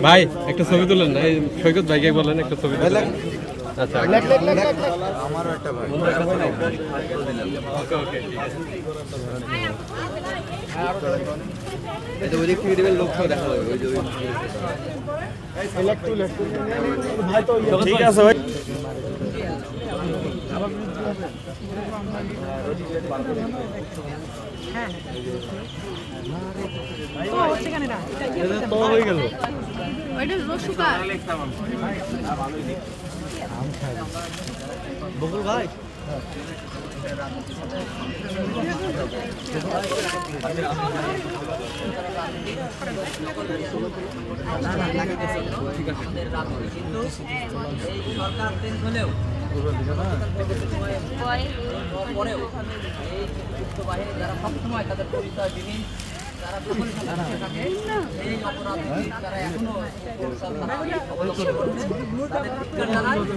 ভাই একটা ছবি তুলেন না, এই সৈকত ভাইকে বলেন একটা ছবি তুলেন। আচ্ছা আমারও একটা ভাই। ওকে ওকে এটা ওই দিক থেকে লোক দেখা যাবে ওই যে ঠিক আছে ভাই। তো হয়ে গেল বকুল ভাই যারা সবসময় তাদের পরিচয় জিনিস তারা সকলের সাথে মিশে থাকে এই অপরাধ তারা এখনো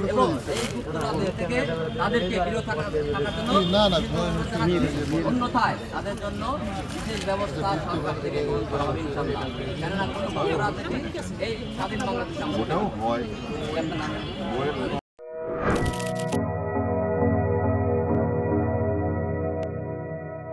এবং এই যুক্তরাজ্য থেকে তাদেরকে বিরত থাকার জন্য অন্যথায় তাদের জন্য বিশেষ ব্যবস্থা সরকার থেকে গ্রহণ করা হবে ইনশাআল্লাহ। কেননা কোনো রাজনীতি এই স্বাধীন বাংলাদেশ